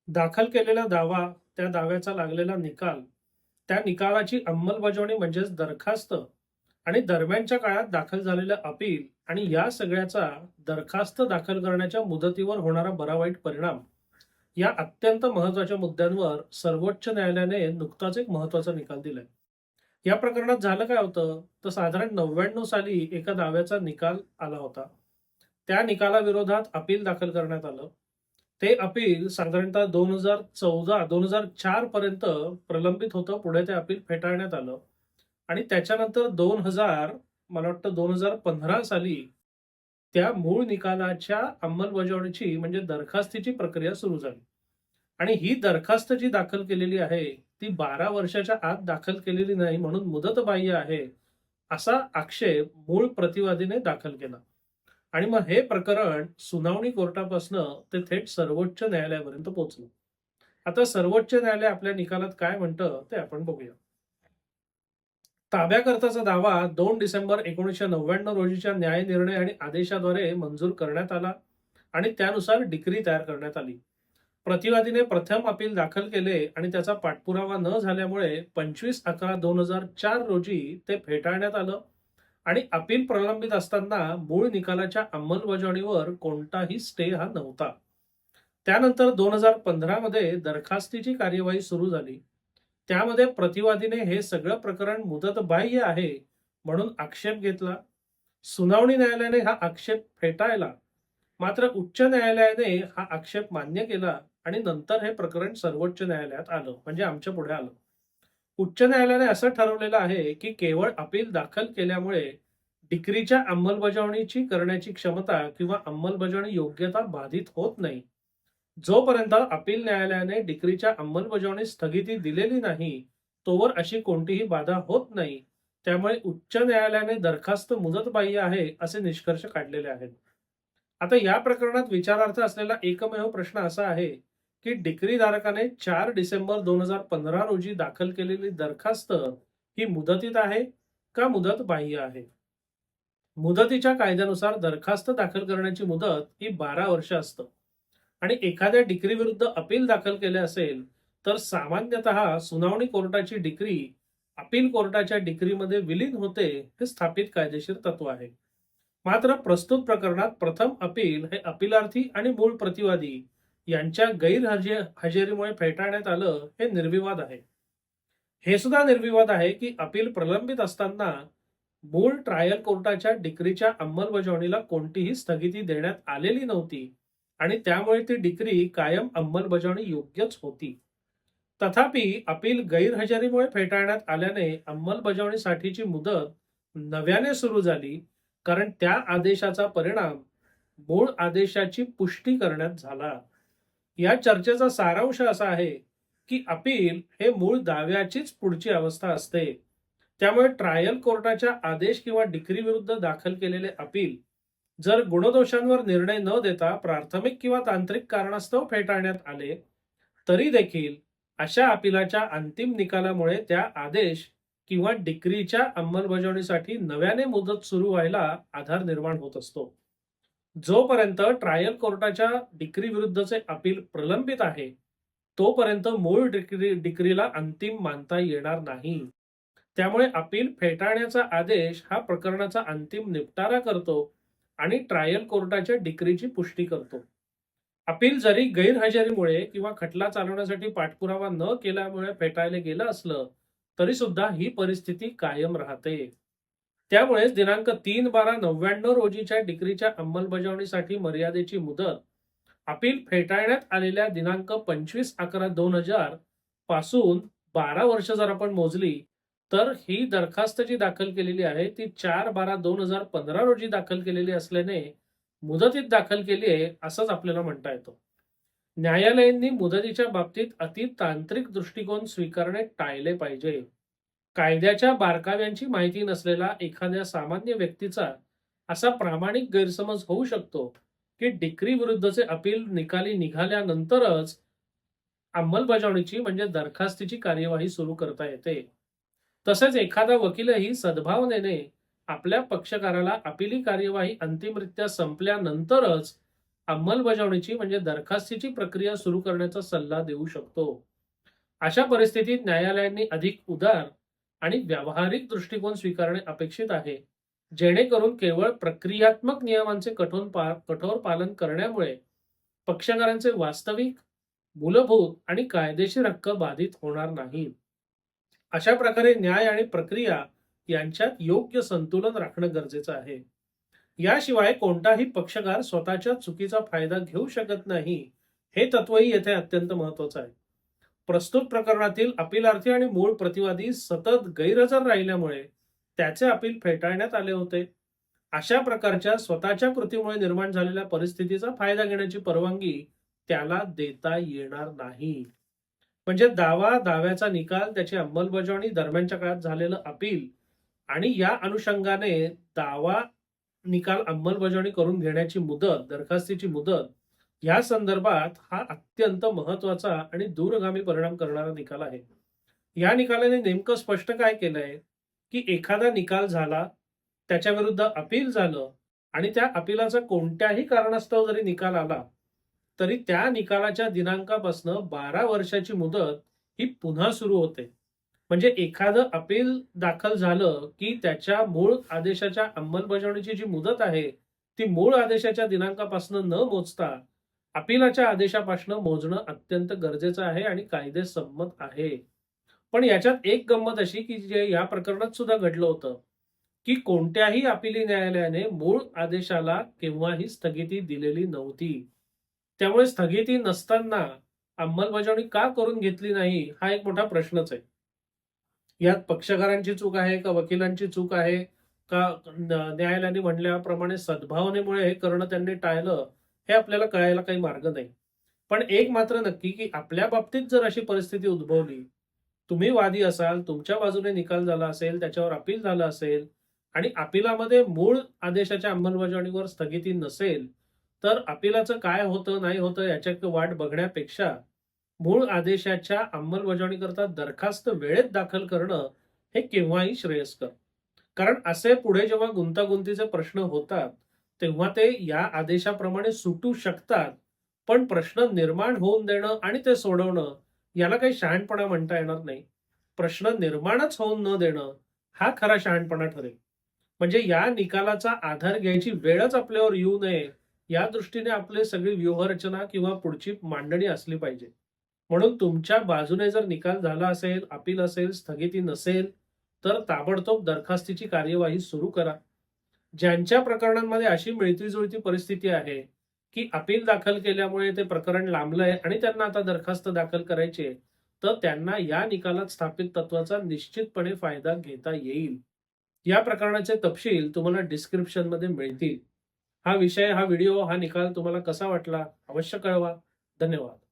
दाखल केलेला दावा, त्या दाव्याचा लागलेला निकाल, त्या निकालाची अंमलबजावणी म्हणजेच दरखास्त आणि दरम्यानच्या काळात दाखल झालेलं अपील आणि या सगळ्याचा दरखास्त दाखल करण्याच्या मुदतीवर होणारा बरा वाईट परिणाम, या अत्यंत महत्त्वाच्या मुद्द्यांवर सर्वोच्च न्यायालयाने नुकताच एक महत्त्वाचा निकाल दिलाय. या प्रकरणात झालं काय होतं, तर साधारण 99 साली एका दाव्याचा निकाल आला होता. त्या निकालाविरोधात अपील दाखल करण्यात आलं. ते अपील साधारणतः 2014-2004 पर्यंत प्रलंबित होतं. पुढे ते अपील फेटाळण्यात आलं आणि त्याच्यानंतर 2000, मला वाटतं 2015 साली त्या मूळ निकालाच्या अंमलबजावणीची म्हणजे दरखास्तीची प्रक्रिया सुरू झाली. आणि ही दरखास्त जी दाखल केलेली आहे, ती 12 वर्षाच्या आत दाखल केलेली नाही म्हणून मुदतबाह्य आहे, असा आक्षेप मूळ प्रतिवादीने दाखल केला. आणि मग हे प्रकरण सुनावणी कोर्टापासनं ते थेट सर्वोच्च न्यायालयापर्यंत पोहोचलं. आता सर्वोच्च न्यायालय आपल्या निकालात काय म्हणतं ते आपण बघूया. ताब्याकरताचा दावा 2 डिसेंबर 1999 रोजीच्या न्याय निर्णय आणि आदेशाद्वारे मंजूर करण्यात आला आणि त्यानुसार डिक्री तयार करण्यात आली. प्रतिवादीने प्रथम अपील दाखल केले आणि त्याचा पाठपुरावा न झाल्यामुळे 25/11/2004 रोजी ते फेटाळण्यात आलं आणि अपील प्रलंबित असताना मूळ निकालाच्या अंमलबजावणीवर कोणताही स्टे हा नव्हता. त्यानंतर 2015 मध्ये दरखास्तीची कार्यवाही सुरू झाली. त्यामध्ये प्रतिवादीने हे सगळं प्रकरण मुदतबाह्य आहे म्हणून आक्षेप घेतला. सुनावणी न्यायालयाने हा आक्षेप फेटाळला. मात्र उच्च न्यायालयाने हा आक्षेप मान्य केला आणि नंतर हे प्रकरण सर्वोच्च न्यायालयात आलं, म्हणजे आमच्या पुढे आलं. उच्च न्यायालयाने असं ठरवलेलं आहे की केवळ अपील दाखल केल्यामुळे डिक्रीच्या अंमलबजावणीची करण्याची क्षमता किंवा अंमलबजावणी योग्यता बाधित होत नाही. जोपर्यंत अपील न्यायालयाने डिक्रीच्या अंमलबजावणीस स्थगिती दिलेली नाही, तोवर अशी कोणतीही बाधा होत नाही. त्यामुळे उच्च न्यायालयाने दरखास्त मुदतबाह्य आहे असे निष्कर्ष काढलेले आहेत. आता या प्रकरणात विचारार्थ असलेला एकमेव प्रश्न असा आहे की डिक्री धारकाने 4 डिसेंबर 2015 रोजी दाखल केलेली दरखास्त ही मुदतीत आहे का मुदत बाह्य आहे. मुदतीच्या कायद्यानुसार दरखास्त दाखल करण्याची मुदत ही 12 वर्ष असतं आणि एखाद्या डिक्री विरुद्ध अपील दाखल केले असेल तर सामान्यतः सुनावणी कोर्टाची डिक्री अपील कोर्टाच्या डिक्रीमध्ये विलीन होते, हे स्थापित कायदेशीर तत्व आहे. मात्र प्रस्तुत प्रकरणात प्रथम अपील हे अपीलार्थी आणि मूळ प्रतिवादी यांच्या गैरहजेरीमुळे फेटाळण्यात आलं, हे निर्विवाद आहे. हे सुद्धा निर्विवाद आहे की अपील प्रलंबित असताना मूळ ट्रायल कोर्टाच्या डिक्रीच्या अंमलबजावणीला कोणतीही स्थगिती देण्यात आलेली नव्हती आणि त्यामुळे ती डिक्री कायम अंमलबजावणी योग्यच होती. तथापि अपील गैरहजेरीमुळे फेटाळण्यात आल्याने अंमलबजावणीसाठीची मुदत नव्याने सुरू झाली, कारण त्या आदेशाचा परिणाम मूळ आदेशाची पुष्टी करण्यात झाला. या चर्चेचा सारांश असा आहे की अपील हे मूळ दाव्याचीच पुढची अवस्था असते. त्यामुळे ट्रायल कोर्टाच्या आदेश किंवा डिक्री विरुद्ध दाखल केलेले अपील जर गुणदोषांवर निर्णय न देता प्राथमिक किंवा तांत्रिक कारणास्तव फेटाळण्यात आले, तरी देखील अशा अपिलाच्या अंतिम निकालामुळे त्या आदेश किंवा डिक्रीच्या अंमलबजावणीसाठी नव्याने मुदत सुरू व्हायला आधार निर्माण होत असतो. जोपर्यंत ट्रायल कोर्टाच्या डिक्री विरुद्धचे अपील प्रलंबित आहे, तोपर्यंत मूळ डिक्रीला अंतिम मानता येणार नाही. त्यामुळे अपील फेटाळण्याचा आदेश हा प्रकरणाचा अंतिम निपटारा करतो आणि ट्रायल कोर्टाच्या डिक्रीची पुष्टी करतो. अपील जरी गैरहजेरीमुळे किंवा खटला चालवण्यासाठी पाठपुरावा न केल्यामुळे फेटाळले गेलं असलं, तरी सुद्धा ही परिस्थिती कायम राहते. त्यामुळेच दिनांक 3/12/99 रोजीच्या डिक्रीच्या अंमलबजावणीसाठी मर्यादेची मुदत अपील फेटाळण्यात आलेल्या दिनांक 25/11/2000 पासून 12 वर्ष जर आपण मोजली, तर ही दरखास्त जी दाखल केलेली आहे ती 4/12/2015 रोजी दाखल केलेली असल्याने मुदतीत दाखल केली आहे असंच आपल्याला म्हणता येतं. न्यायालयांनी मुदतीच्या बाबतीत अति तांत्रिक दृष्टिकोन स्वीकारणे टाळले पाहिजे. कायद्याच्या बारकाव्यांची माहिती नसलेला एखाद्या सामान्य व्यक्तीचा असा प्रामाणिक गैरसमज होऊ शकतो की डिक्री विरुद्धचे अपील निकाली निघाल्यानंतरच अंमलबजावणीची म्हणजे दरखास्तीची कार्यवाही सुरू करता येते. तसेच एखादा वकीलही सद्भावनेने आपल्या पक्षकाराला अपिली कार्यवाही अंतिमरित्या संपल्यानंतरच अंमलबजावणीची म्हणजे दरखास्तीची प्रक्रिया सुरू करण्याचा सल्ला देऊ शकतो. अशा परिस्थितीत न्यायालयांनी अधिक उदार आणि व्यावहारिक दृष्टिकोन स्वीकारणे अपेक्षित आहे, जेणेकरून केवळ प्रक्रियात्मक नियमांचे कठोर पालन करण्यामुळे पक्षकारांचे वास्तविक, मूलभूत आणि कायदेशीर हक्क बाधित होणार नाहीत. अशा प्रकारे न्याय आणि प्रक्रिया यांच्यात योग्य संतुलन राखणं गरजेचं आहे. याशिवाय कोणताही पक्षकार स्वतःच्या चुकीचा फायदा घेऊ शकत नाही, हे तत्वही येथे अत्यंत महत्वाचं आहे. प्रस्तुत प्रकरणातील अपीलार्थी आणि मूळ प्रतिवादी सतत गैरहजर राहिल्यामुळे त्याचे अपील फेटाळण्यात आले होते. अशा प्रकारच्या स्वतःच्या कृतीमुळे निर्माण झालेल्या परिस्थितीचा फायदा घेण्याची परवानगी त्याला देता येणार नाही. म्हणजे दाव्याचा निकाल, त्याची अंमलबजावणी, दरम्यानच्या काळात झालेलं अपील आणि या अनुषंगाने दावा निकाल अंमलबजावणी करून घेण्याची मुदत, दरखास्तीची मुदत, या संदर्भात हा अत्यंत महत्वाचा आणि दूरगामी परिणाम करणारा निकाल आहे. या निकालाने नेमकं स्पष्ट काय केलंय, की एखादा निकाल झाला, त्याच्याविरुद्ध अपील झालं आणि त्या अपिलाचा कोणत्याही कारणास्तव जरी निकाल आला, तरी त्या निकालाच्या दिनांकापासून 12 वर्षाची मुदत ही पुन्हा सुरू होते. म्हणजे एखादं अपील दाखल झालं, की त्याच्या मूळ आदेशाच्या अंमलबजावणीची जी मुदत आहे, ती मूळ आदेशाच्या दिनांकापासून न मोजता अपीलाच्या आदेशापासून मोजणं अत्यंत गरजेचं आहे आणि कायदेसंमत आहे. पण याच्यात एक गंमत अशी, की जे या प्रकरणात सुद्धा घडलं होतं, की कोणत्याही अपिली न्यायालयाने मूळ आदेशाला केव्हाही स्थगिती दिलेली नव्हती. त्यामुळे स्थगिती नसताना अंमलबजावणी का करून घेतली नाही, हा एक मोठा प्रश्नच आहे. यात पक्षकारांची चूक आहे का वकिलांची चूक आहे का न्यायालयाने म्हणल्याप्रमाणे सद्भावनेमुळे हे करणं त्यांनी टाळलं, हे आपल्याला कळायला काही मार्ग नाही. पण एक मात्र नक्की, की आपल्या बाबतीत जर अशी परिस्थिती उद्भवली, तुम्ही वादी असाल, तुमच्या बाजूने निकाल झाला असेल, त्याच्यावर अपील झालं असेल आणि अपीलामध्ये मूळ आदेशाच्या अंमलबजावणीवर स्थगिती नसेल, तर अपीलाचं काय होतं नाही होतं याच्याकडे वाट बघण्यापेक्षा मूळ आदेशाच्या अंमलबजावणीकरता दरखास्त वेळेत दाखल करणं हे केव्हाही श्रेयस्कर. कारण असे पुढे जेव्हा गुंतागुंतीचे प्रश्न होतात, तेव्हा ते या आदेशाप्रमाणे सुटू शकतात. पण प्रश्न निर्माण होऊन देणं आणि ते सोडवणं, याला काही शहाणपणा म्हणता येणार नाही. प्रश्न निर्माणच होऊन न देणं, हा खरा शहाणपणा ठरेल. म्हणजे या निकालाचा आधार घ्यायची वेळच आपल्यावर येऊ नये, या दृष्टीने आपली सगळी व्यूहरचना किंवा पुढची मांडणी असली पाहिजे. म्हणून तुमच्या बाजूने जर निकाल झाला असेल, अपील असेल, स्थगिती नसेल, तर ताबडतोब दरखास्तीची कार्यवाही सुरू करा. ज्यांच्या प्रकरणांमध्ये अशी मिळती-जुळती परिस्थिती आहे, की अपील दाखल केल्यामुळे ते प्रकरण लांबलंय आणि त्यांना आता दरखास्त दाखल करायची आहे, तर त्यांना या निकालात स्थापित तत्वाचा निश्चितपणे फायदा घेता येईल. या प्रकरणाचे तपशील तुम्हाला डिस्क्रिप्शनमध्ये मिळतील. हा विषय, हा व्हिडिओ, हा निकाल तुम्हाला कसा वाटला? अवश्य कळवा. धन्यवाद.